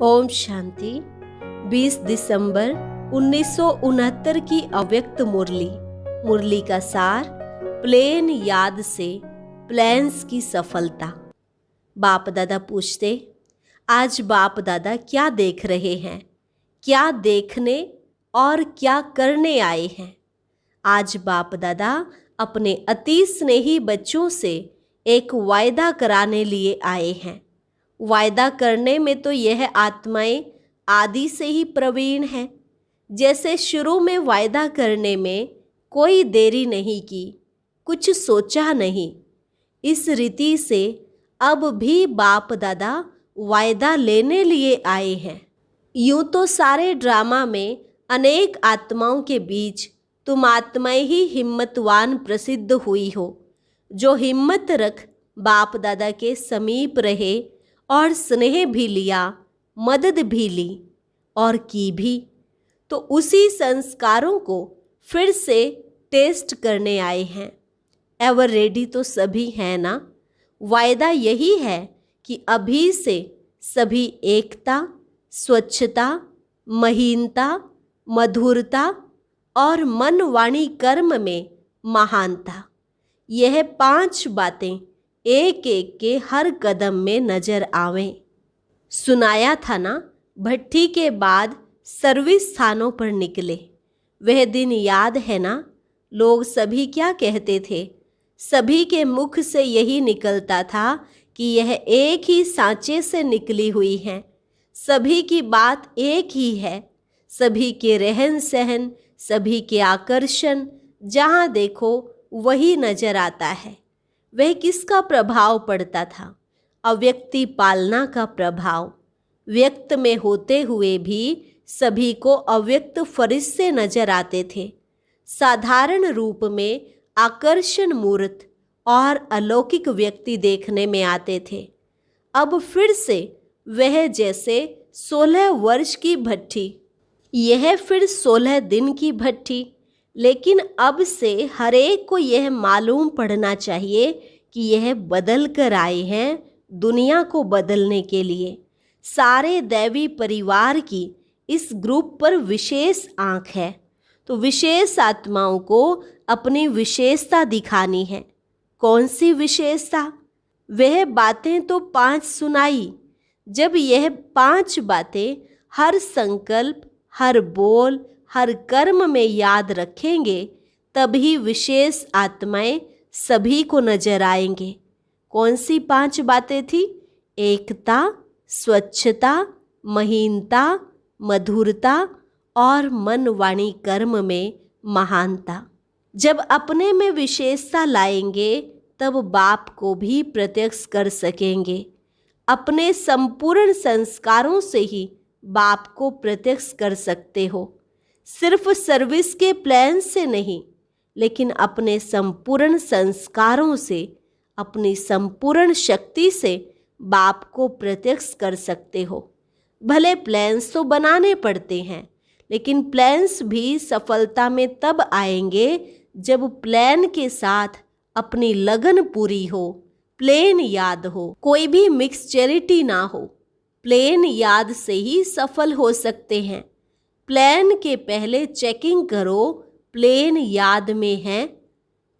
ओम शांति। 20 दिसंबर 1969 की अव्यक्त मुरली का सार, प्लेन याद से प्लान्स की सफलता। बाप दादा पूछते, आज बाप दादा क्या देख रहे हैं, क्या देखने और क्या करने आए हैं। आज बाप दादा अपने अति स्नेही बच्चों से एक वायदा कराने लिए आए हैं। वायदा करने में तो यह आत्माएं आदि से ही प्रवीण हैं। जैसे शुरू में वायदा करने में कोई देरी नहीं की, कुछ सोचा नहीं, इस रीति से अब भी बाप दादा वायदा लेने लिए आए हैं। यूं तो सारे ड्रामा में अनेक आत्माओं के बीच तुम आत्माएं ही हिम्मतवान प्रसिद्ध हुई हो, जो हिम्मत रख बाप दादा के समीप रहे और स्नेह भी लिया, मदद भी ली और की भी। तो उसी संस्कारों को फिर से टेस्ट करने आए हैं। एवर रेडी तो सभी हैं ना। वायदा यही है कि अभी से सभी एकता, स्वच्छता, महीनता, मधुरता और मन वाणी कर्म में महानता, यह 5 बातें एक एक के हर कदम में नजर आवें। सुनाया था ना, भट्टी के बाद सर्विस स्थानों पर निकले। वह दिन याद है ना। लोग सभी क्या कहते थे, सभी के मुख से यही निकलता था कि यह एक ही सांचे से निकली हुई हैं। सभी की बात एक ही है, सभी के रहन सहन, सभी के आकर्षण, जहाँ देखो वही नजर आता है। वह किसका प्रभाव पड़ता था? अव्यक्ति पालना का प्रभाव। व्यक्त में होते हुए भी सभी को अव्यक्त फरिश्ते नजर आते थे। साधारण रूप में आकर्षण मूर्त और अलौकिक व्यक्ति देखने में आते थे। अब फिर से वह जैसे 16 वर्ष की भट्टी, यह फिर 16 दिन की भट्टी। लेकिन अब से हर एक को यह मालूम पड़ना चाहिए कि यह बदल कर आए हैं दुनिया को बदलने के लिए। सारे दैवी परिवार की इस ग्रुप पर विशेष आंख है, तो विशेष आत्माओं को अपनी विशेषता दिखानी है। कौन सी विशेषता? वह बातें तो 5 सुनाई। जब यह 5 बातें हर संकल्प, हर बोल, हर कर्म में याद रखेंगे, तभी विशेष आत्माएं सभी को नजर आएंगे। कौन सी 5 बातें थी? एकता, स्वच्छता, महीनता, मधुरता और मन वाणी कर्म में महानता। जब अपने में विशेषता लाएंगे तब बाप को भी प्रत्यक्ष कर सकेंगे। अपने संपूर्ण संस्कारों से ही बाप को प्रत्यक्ष कर सकते हो। सिर्फ सर्विस के प्लान से नहीं, लेकिन अपने संपूर्ण संस्कारों से, अपनी संपूर्ण शक्ति से बाप को प्रत्यक्ष कर सकते हो। भले प्लान्स तो बनाने पड़ते हैं, लेकिन प्लान्स भी सफलता में तब आएंगे जब प्लान के साथ अपनी लगन पूरी हो, प्लेन याद हो, कोई भी मिक्सचरिटी ना हो। प्लेन याद से ही सफल हो सकते हैं। प्लान के पहले चेकिंग करो, प्लेन याद में है।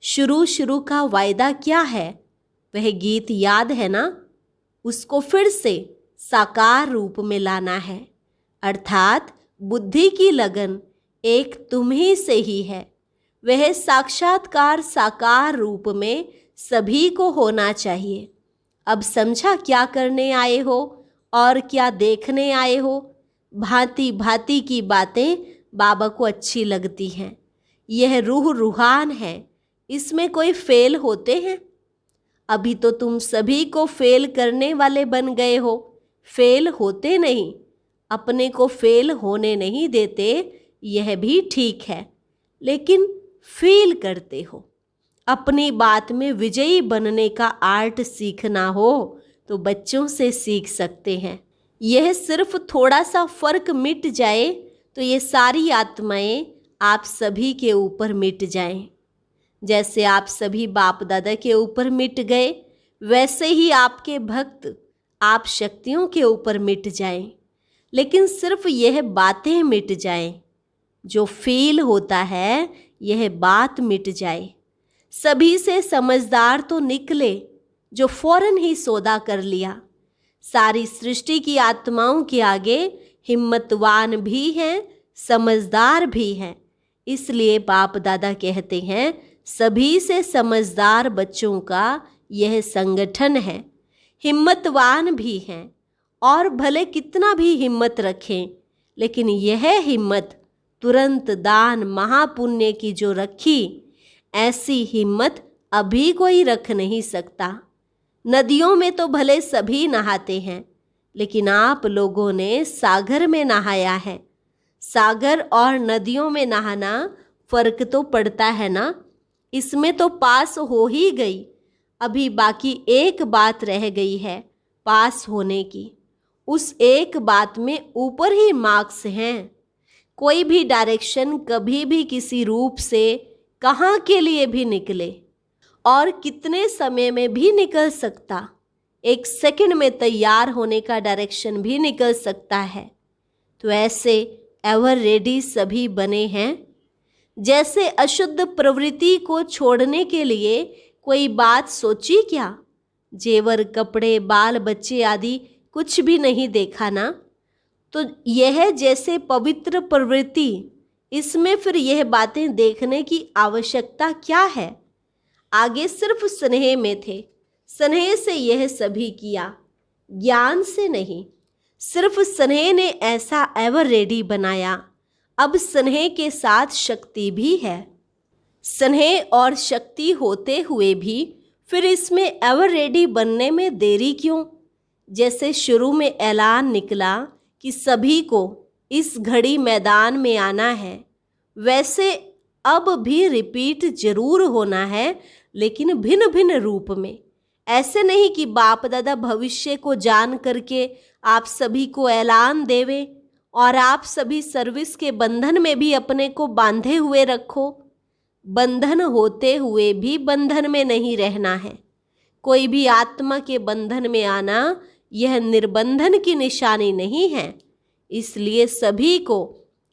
शुरू का वायदा क्या है? वह गीत याद है ना। उसको फिर से साकार रूप में लाना है, अर्थात बुद्धि की लगन एक तुम ही से ही है। वह साक्षात्कार साकार रूप में सभी को होना चाहिए। अब समझा क्या करने आए हो और क्या देखने आए हो। भांति भांति की बातें बाबा को अच्छी लगती हैं। यह रूह रूहान है, इसमें कोई फेल होते हैं? अभी तो तुम सभी को फेल करने वाले बन गए हो। फेल होते नहीं, अपने को फेल होने नहीं देते, यह भी ठीक है, लेकिन फील करते हो। अपनी बात में विजयी बनने का आर्ट सीखना हो तो बच्चों से सीख सकते हैं। यह सिर्फ थोड़ा सा फर्क मिट जाए तो ये सारी आत्माएं आप सभी के ऊपर मिट जाएं। जैसे आप सभी बाप दादा के ऊपर मिट गए, वैसे ही आपके भक्त आप शक्तियों के ऊपर मिट जाएं। लेकिन सिर्फ यह बातें मिट जाएं, जो फील होता है यह बात मिट जाए। सभी से समझदार तो निकले जो फौरन ही सौदा कर लिया। सारी सृष्टि की आत्माओं के आगे हिम्मतवान भी हैं, समझदार भी हैं। इसलिए बाप दादा कहते हैं सभी से समझदार बच्चों का यह संगठन है। हिम्मतवान भी हैं और भले कितना भी हिम्मत रखें, लेकिन यह हिम्मत तुरंत दान महापुण्य की जो रखी, ऐसी हिम्मत अभी कोई रख नहीं सकता। नदियों में तो भले सभी नहाते हैं, लेकिन आप लोगों ने सागर में नहाया है। सागर और नदियों में नहाना फर्क तो पड़ता है ना। इसमें तो पास हो ही गई। अभी बाकी एक बात रह गई है पास होने की। उस एक बात में ऊपर ही मार्क्स हैं। कोई भी डायरेक्शन कभी भी किसी रूप से कहाँ के लिए भी निकले और कितने समय में भी निकल सकता। एक सेकंड में तैयार होने का डायरेक्शन भी निकल सकता है। तो ऐसे एवर रेडी सभी बने हैं। जैसे अशुद्ध प्रवृत्ति को छोड़ने के लिए कोई बात सोची क्या? जेवर, कपड़े, बाल बच्चे आदि कुछ भी नहीं देखा ना। तो यह जैसे पवित्र प्रवृत्ति, इसमें फिर यह बातें देखने की आवश्यकता क्या है? आगे सिर्फ स्नेह में थे, स्नेह से यह सभी किया, ज्ञान से नहीं। सिर्फ स्नेह ने ऐसा एवर रेडी बनाया। अब स्नेह के साथ शक्ति भी है। स्नेह और शक्ति होते हुए भी फिर इसमें एवर रेडी बनने में देरी क्यों? जैसे शुरू में ऐलान निकला कि सभी को इस घड़ी मैदान में आना है, वैसे अब भी रिपीट जरूर होना है, लेकिन भिन्न भिन्न रूप में। ऐसे नहीं कि बाप दादा भविष्य को जान करके आप सभी को ऐलान देवे और आप सभी सर्विस के बंधन में भी अपने को बांधे हुए रखो। बंधन होते हुए भी बंधन में नहीं रहना है। कोई भी आत्मा के बंधन में आना यह निर्बंधन की निशानी नहीं है। इसलिए सभी को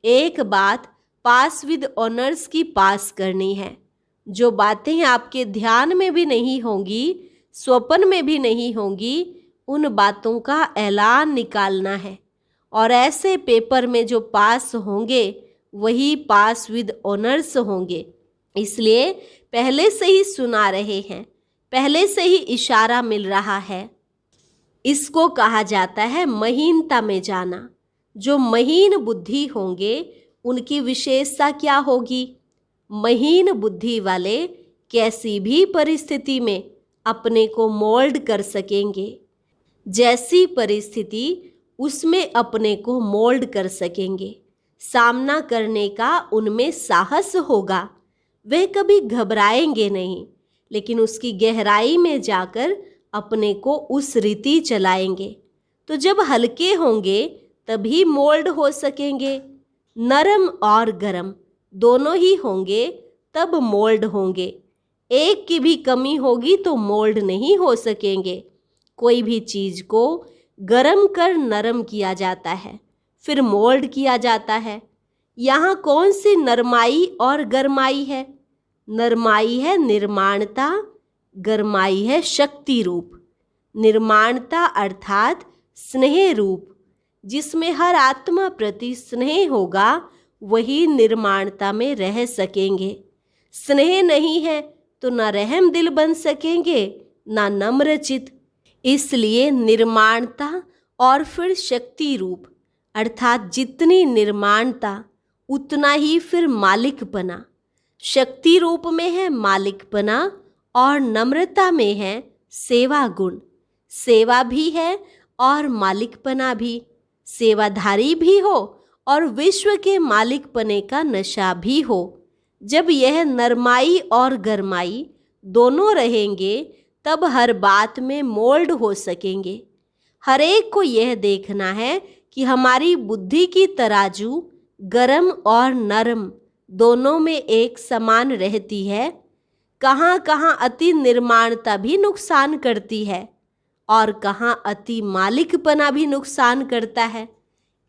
एक बात पास विद ऑनर्स की पास करनी है। जो बातें आपके ध्यान में भी नहीं होंगी, स्वप्न में भी नहीं होंगी, उन बातों का ऐलान निकालना है। और ऐसे पेपर में जो पास होंगे वही पास विद ऑनर्स होंगे। इसलिए पहले से ही सुना रहे हैं, पहले से ही इशारा मिल रहा है। इसको कहा जाता है महीनता में जाना। जो महीन बुद्धि होंगे उनकी विशेषता क्या होगी? महीन बुद्धि वाले कैसी भी परिस्थिति में अपने को मोल्ड कर सकेंगे। जैसी परिस्थिति उसमें अपने को मोल्ड कर सकेंगे। सामना करने का उनमें साहस होगा। वे कभी घबराएंगे नहीं, लेकिन उसकी गहराई में जाकर अपने को उस रीति चलाएंगे। तो जब हल्के होंगे तभी मोल्ड हो सकेंगे। नरम और गरम दोनों ही होंगे तब मोल्ड होंगे। एक की भी कमी होगी तो मोल्ड नहीं हो सकेंगे। कोई भी चीज़ को गरम कर नरम किया जाता है, फिर मोल्ड किया जाता है। यहाँ कौन सी नरमाई और गरमाई है? नरमाई है निर्माणता, गरमाई है शक्ति रूप। निर्माणता अर्थात स्नेह रूप। जिसमें हर आत्मा प्रति स्नेह होगा वही निर्माणता में रह सकेंगे। स्नेह नहीं है तो ना रहम दिल बन सकेंगे, ना नम्र चित। इसलिए निर्माणता और फिर शक्ति रूप, अर्थात जितनी निर्माणता उतना ही फिर मालिकपना। शक्ति रूप में है मालिकपना और नम्रता में है सेवा गुण। सेवा भी है और मालिकपना भी। सेवाधारी भी हो और विश्व के मालिकपने का नशा भी हो। जब यह नरमाई और गरमाई दोनों रहेंगे तब हर बात में मोल्ड हो सकेंगे। हर एक को यह देखना है कि हमारी बुद्धि की तराजू गरम और नरम दोनों में एक समान रहती है। कहाँ कहाँ अति निर्माणता भी नुकसान करती है और कहाँ अति मालिकपना भी नुकसान करता है।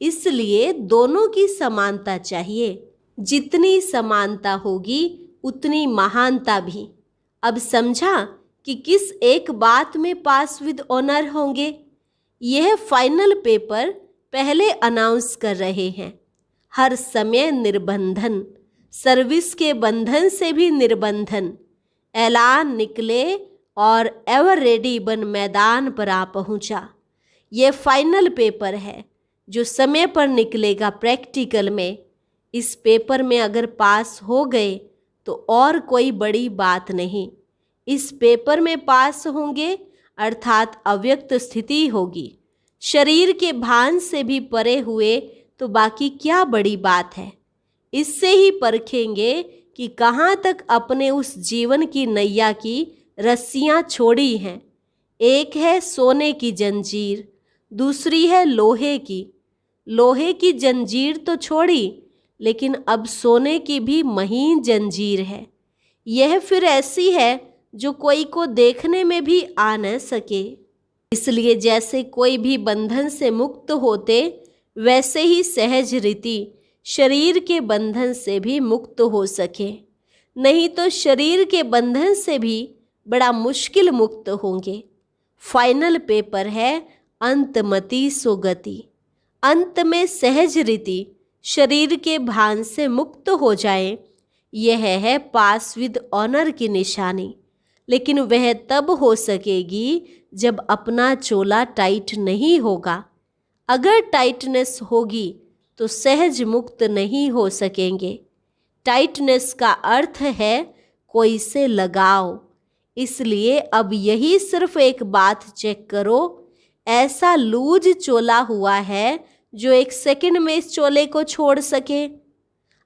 इसलिए दोनों की समानता चाहिए। जितनी समानता होगी उतनी महानता भी। अब समझा कि किस एक बात में पास विद ऑनर होंगे। यह फाइनल पेपर पहले अनाउंस कर रहे हैं। हर समय निर्बंधन, सर्विस के बंधन से भी निर्बंधन। ऐलान निकले और एवर रेडी बन मैदान पर आ पहुंचा। यह फाइनल पेपर है जो समय पर निकलेगा प्रैक्टिकल में। इस पेपर में अगर पास हो गए तो और कोई बड़ी बात नहीं। इस पेपर में पास होंगे अर्थात अव्यक्त स्थिति होगी, शरीर के भान से भी परे हुए तो बाकी क्या बड़ी बात है। इससे ही परखेंगे कि कहाँ तक अपने उस जीवन की नैया की रस्सियाँ छोड़ी हैं। एक है सोने की जंजीर, दूसरी है लोहे की। लोहे की जंजीर तो छोड़ी, लेकिन अब सोने की भी महीन जंजीर है। यह फिर ऐसी है जो कोई को देखने में भी आ न सके। इसलिए जैसे कोई भी बंधन से मुक्त होते, वैसे ही सहज रीति शरीर के बंधन से भी मुक्त हो सके। नहीं तो शरीर के बंधन से भी बड़ा मुश्किल मुक्त होंगे। फाइनल पेपर है अंतमति सुगति। अंत में सहज रीति शरीर के भान से मुक्त हो जाए, यह है पास विद ऑनर की निशानी। लेकिन वह तब हो सकेगी जब अपना चोला टाइट नहीं होगा। अगर टाइटनेस होगी तो सहज मुक्त नहीं हो सकेंगे। टाइटनेस का अर्थ है कोई से लगाव। इसलिए अब यही सिर्फ एक बात चेक करो, ऐसा लूज चोला हुआ है जो 1 सेकंड में इस चोले को छोड़ सके।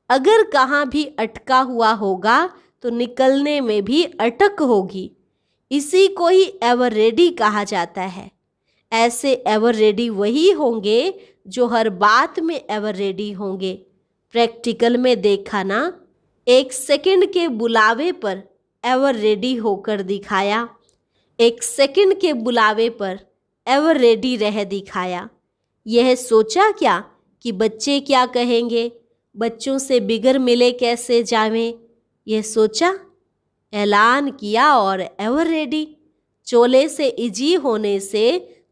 अगर कहाँ भी अटका हुआ होगा तो निकलने में भी अटक होगी। इसी को ही एवर रेडी कहा जाता है। ऐसे एवर रेडी वही होंगे जो हर बात में एवर रेडी होंगे। प्रैक्टिकल में देखा ना, 1 सेकंड के बुलावे पर एवर रेडी होकर दिखाया। 1 सेकंड के बुलावे पर एवर रेडी रह दिखाया। यह सोचा क्या कि बच्चे क्या कहेंगे, बच्चों से बिगर मिले कैसे जावें। यह सोचा, ऐलान किया और एवर रेडी। चोले से इजी होने से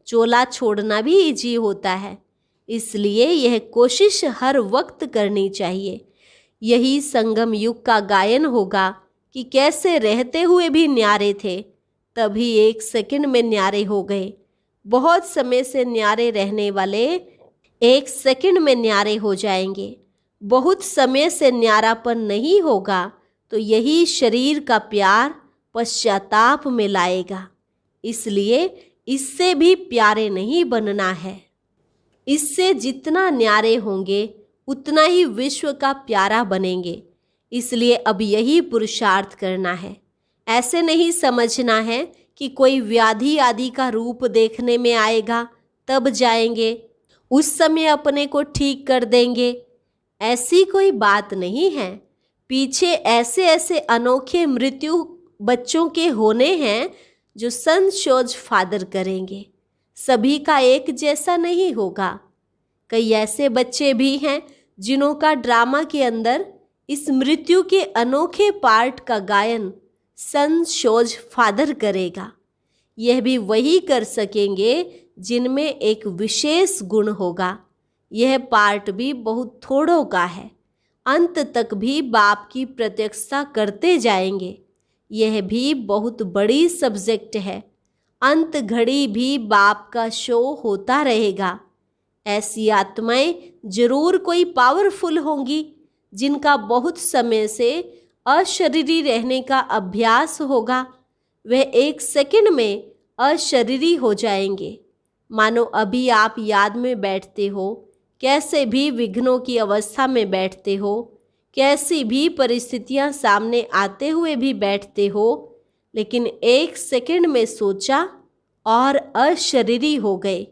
चोला छोड़ना भी इजी होता है। इसलिए यह कोशिश हर वक्त करनी चाहिए। यही संगम युग का गायन होगा कि कैसे रहते हुए भी न्यारे थे, तभी 1 सेकंड में न्यारे हो गए। बहुत समय से न्यारे रहने वाले 1 सेकंड में न्यारे हो जाएंगे। बहुत समय से न्यारापन नहीं होगा तो यही शरीर का प्यार पश्चाताप में लाएगा। इसलिए इससे भी प्यारे नहीं बनना है। इससे जितना न्यारे होंगे उतना ही विश्व का प्यारा बनेंगे। इसलिए अब यही पुरुषार्थ करना है। ऐसे नहीं समझना है कि कोई व्याधि आदि का रूप देखने में आएगा तब जाएंगे, उस समय अपने को ठीक कर देंगे। ऐसी कोई बात नहीं है। पीछे ऐसे ऐसे अनोखे मृत्यु बच्चों के होने हैं जो संशोज फादर करेंगे। सभी का एक जैसा नहीं होगा। कई ऐसे बच्चे भी हैं जिन्हों का ड्रामा के अंदर इस मृत्यु के अनोखे पार्ट का गायन संशोज फादर करेगा। यह भी वही कर सकेंगे जिनमें एक विशेष गुण होगा। यह पार्ट भी बहुत थोड़ों का है। अंत तक भी बाप की प्रत्यक्षता करते जाएंगे। यह भी बहुत बड़ी सब्जेक्ट है। अंत घड़ी भी बाप का शो होता रहेगा। ऐसी आत्माएं जरूर कोई पावरफुल होंगी जिनका बहुत समय से अशरीरी रहने का अभ्यास होगा। वह 1 सेकंड में अशरीरी हो जाएंगे। मानो अभी आप याद में बैठते हो, कैसे भी विघ्नों की अवस्था में बैठते हो, कैसी भी परिस्थितियां सामने आते हुए भी बैठते हो, लेकिन 1 सेकंड में सोचा और अशरीरी हो गए।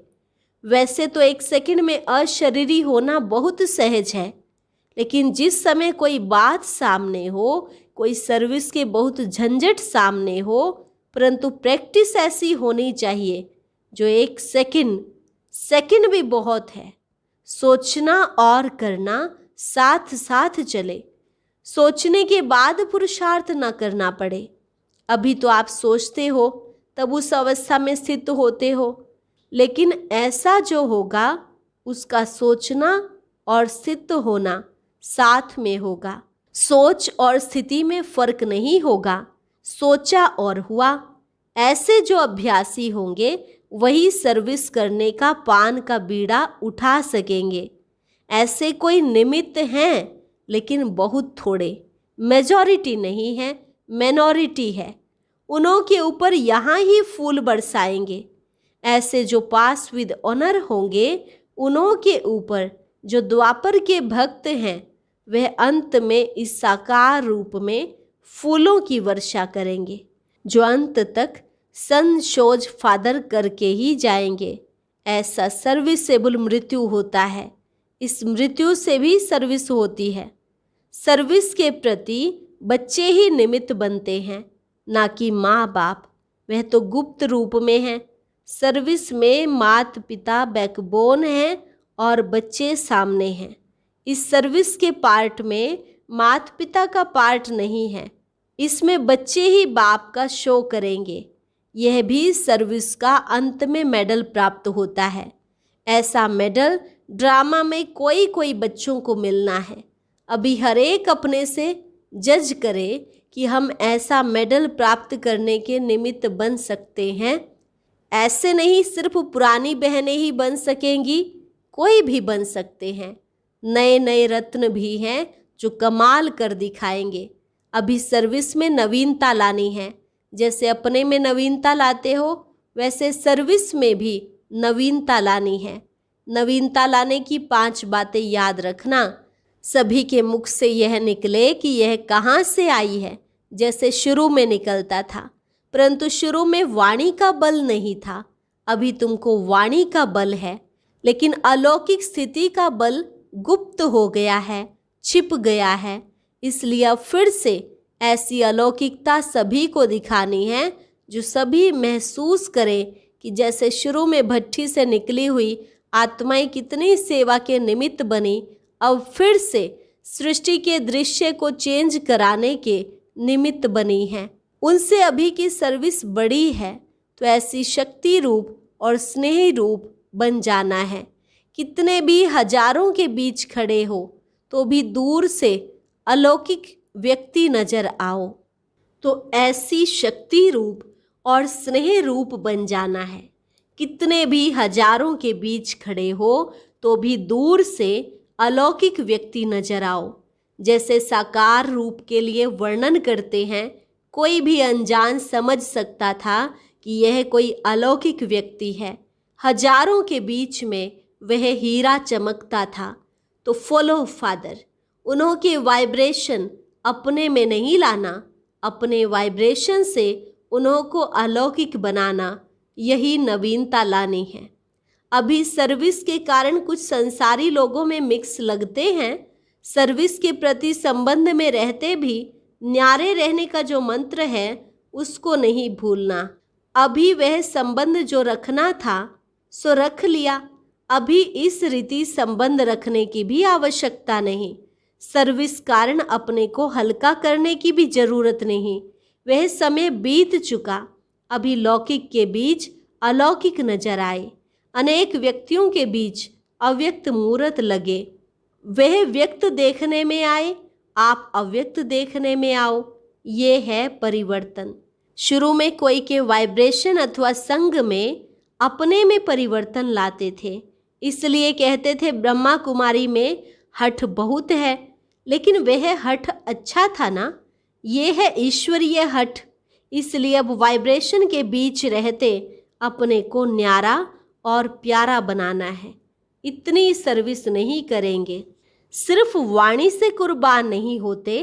वैसे तो 1 सेकंड में अशरीरी होना बहुत सहज है, लेकिन जिस समय कोई बात सामने हो, कोई सर्विस के बहुत झंझट सामने हो, परंतु प्रैक्टिस ऐसी होनी चाहिए जो 1 सेकंड भी बहुत है, सोचना और करना साथ साथ चले। सोचने के बाद पुरुषार्थ न करना पड़े। अभी तो आप सोचते हो, तब उस अवस्था में स्थित होते हो, लेकिन ऐसा जो होगा उसका सोचना और स्थित होना साथ में होगा। सोच और स्थिति में फर्क नहीं होगा, सोचा और हुआ। ऐसे जो अभ्यासी होंगे वही सर्विस करने का पान का बीड़ा उठा सकेंगे। ऐसे कोई निमित्त हैं, लेकिन बहुत थोड़े, मेजॉरिटी नहीं है, मिनॉरिटी है। उन्हों के ऊपर यहाँ ही फूल बरसाएंगे। ऐसे जो पास विद ऑनर होंगे, उन्हों के ऊपर जो द्वापर के भक्त हैं, वह अंत में इस साकार रूप में फूलों की वर्षा करेंगे, जो अंत तक संशोज फादर करके ही जाएंगे। ऐसा सर्विसेबल मृत्यु होता है। इस मृत्यु से भी सर्विस होती है। सर्विस के प्रति बच्चे ही निमित्त बनते हैं, ना कि माँ बाप। वह तो गुप्त रूप में है। सर्विस में माता पिता बैकबोन हैं और बच्चे सामने हैं। इस सर्विस के पार्ट में माता पिता का पार्ट नहीं है। इसमें बच्चे ही बाप का शो करेंगे। यह भी सर्विस का अंत में मेडल प्राप्त होता है। ऐसा मेडल ड्रामा में कोई कोई बच्चों को मिलना है। अभी हर एक अपने से जज करे कि हम ऐसा मेडल प्राप्त करने के निमित्त बन सकते हैं। ऐसे नहीं सिर्फ पुरानी बहनें ही बन सकेंगी, कोई भी बन सकते हैं। नए नए रत्न भी हैं जो कमाल कर दिखाएंगे। अभी सर्विस में नवीनता लानी है। जैसे अपने में नवीनता लाते हो, वैसे सर्विस में भी नवीनता लानी है। नवीनता लाने की 5 बातें याद रखना। सभी के मुख से यह निकले कि यह कहाँ से आई है, जैसे शुरू में निकलता था, परंतु शुरू में वाणी का बल नहीं था। अभी तुमको वाणी का बल है, लेकिन अलौकिक स्थिति का बल गुप्त हो गया है, छिप गया है। इसलिए अब फिर से ऐसी अलौकिकता सभी को दिखानी है, जो सभी महसूस करें कि जैसे शुरू में भट्ठी से निकली हुई आत्माएं कितनी सेवा के निमित्त बनी, अब फिर से सृष्टि के दृश्य को चेंज कराने के निमित्त बनी हैं। उनसे अभी की सर्विस बड़ी है, तो ऐसी शक्ति रूप और स्नेह रूप बन जाना है। कितने भी हजारों के बीच खड़े हो तो भी दूर से अलौकिक व्यक्ति नजर आओ, तो ऐसी शक्ति रूप और स्नेह रूप बन जाना है। कितने भी हजारों के बीच खड़े हो तो भी दूर से अलौकिक व्यक्ति नजर आओ। जैसे साकार रूप के लिए वर्णन करते हैं, कोई भी अनजान समझ सकता था कि यह कोई अलौकिक व्यक्ति है। हजारों के बीच में वह हीरा चमकता था। तो फॉलो फादर। उन्हों के वाइब्रेशन अपने में नहीं लाना, अपने वाइब्रेशन से उन्हों को अलौकिक बनाना, यही नवीनता लानी है। अभी सर्विस के कारण कुछ संसारी लोगों में मिक्स लगते हैं। सर्विस के प्रति संबंध में रहते भी न्यारे रहने का जो मंत्र है उसको नहीं भूलना। अभी वह संबंध जो रखना था सो रख लिया। अभी इस रीति संबंध रखने की भी आवश्यकता नहीं। सर्विस कारण अपने को हल्का करने की भी जरूरत नहीं। वह समय बीत चुका। अभी लौकिक के बीच अलौकिक नजर आए। अनेक व्यक्तियों के बीच अव्यक्त मूर्त लगे। वह व्यक्त देखने में आए, आप अव्यक्त देखने में आओ। ये है परिवर्तन। शुरू में कोई के वाइब्रेशन अथवा संग में अपने में परिवर्तन लाते थे, इसलिए कहते थे ब्रह्मा कुमारी में हठ बहुत है। लेकिन वह हठ अच्छा था ना, ये है ईश्वरीय हठ। इसलिए अब वाइब्रेशन के बीच रहते अपने को न्यारा और प्यारा बनाना है। इतनी सर्विस नहीं करेंगे। सिर्फ वाणी से कुर्बान नहीं होते।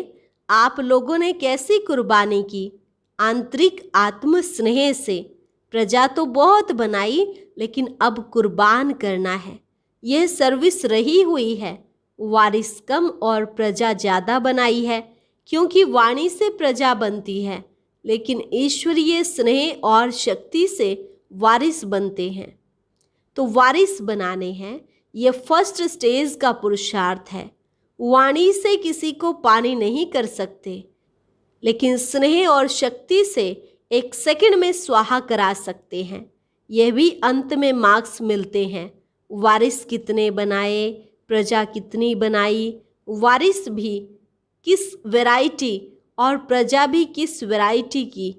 आप लोगों ने कैसी कुर्बानी की? आंतरिक आत्म स्नेह से। प्रजा तो बहुत बनाई, लेकिन अब कुर्बान करना है। यह सर्विस रही हुई है। वारिस कम और प्रजा ज़्यादा बनाई है, क्योंकि वाणी से प्रजा बनती है, लेकिन ईश्वरीय स्नेह और शक्ति से वारिस बनते हैं। तो वारिस बनाने हैं, ये फर्स्ट स्टेज का पुरुषार्थ है। वाणी से किसी को पानी नहीं कर सकते, लेकिन स्नेह और शक्ति से 1 सेकंड में स्वाहा करा सकते हैं। यह भी अंत में मार्क्स मिलते हैं। वारिस कितने बनाए, प्रजा कितनी बनाई, वारिस भी किस वैरायटी और प्रजा भी किस वैरायटी की,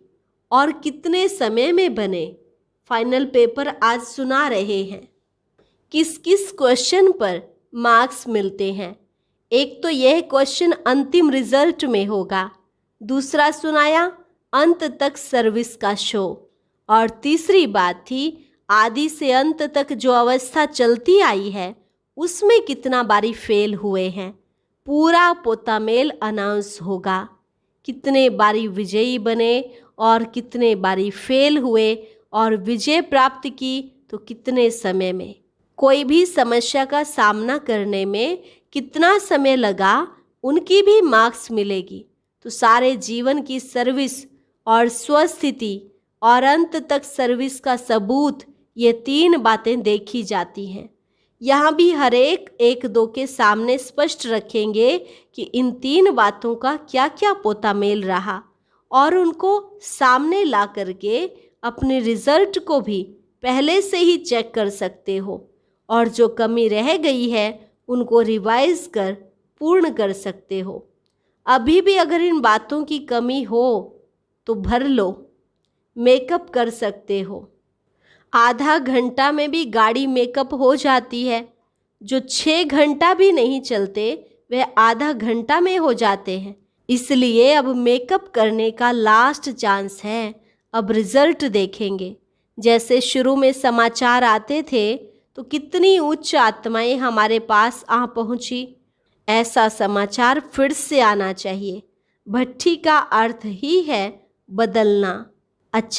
और कितने समय में बने। फाइनल पेपर आज सुना रहे हैं। किस किस क्वेश्चन पर मार्क्स मिलते हैं। एक तो यह क्वेश्चन अंतिम रिजल्ट में होगा, दूसरा सुनाया अंत तक सर्विस का शो, और तीसरी बात थी आदि से अंत तक जो अवस्था चलती आई है उसमें कितना बारी फेल हुए हैं। पूरा पोतामेल अनाउंस होगा, कितने बारी विजयी बने और कितने बारी फेल हुए, और विजय प्राप्त की तो कितने समय में। कोई भी समस्या का सामना करने में कितना समय लगा, उनकी भी मार्क्स मिलेगी। तो सारे जीवन की सर्विस और स्वस्थिति और अंत तक सर्विस का सबूत, ये 3 बातें देखी जाती हैं। यहाँ भी हर एक दो के सामने स्पष्ट रखेंगे कि इन 3 बातों का क्या क्या पोतामेल रहा, और उनको सामने ला करके अपने रिजल्ट को भी पहले से ही चेक कर सकते हो, और जो कमी रह गई है उनको रिवाइज कर पूर्ण कर सकते हो। अभी भी अगर इन बातों की कमी हो तो भर लो, मेकअप कर सकते हो। आधा घंटा में भी गाड़ी मेकअप हो जाती है। जो 6 घंटा भी नहीं चलते वह आधा घंटा में हो जाते हैं। इसलिए अब मेकअप करने का लास्ट चांस है। अब रिजल्ट देखेंगे। जैसे शुरू में समाचार आते थे तो कितनी उच्च आत्माएं हमारे पास आ पहुंची, ऐसा समाचार फिर से आना चाहिए। भट्ठी का अर्थ ही है बदलना। अच्छा।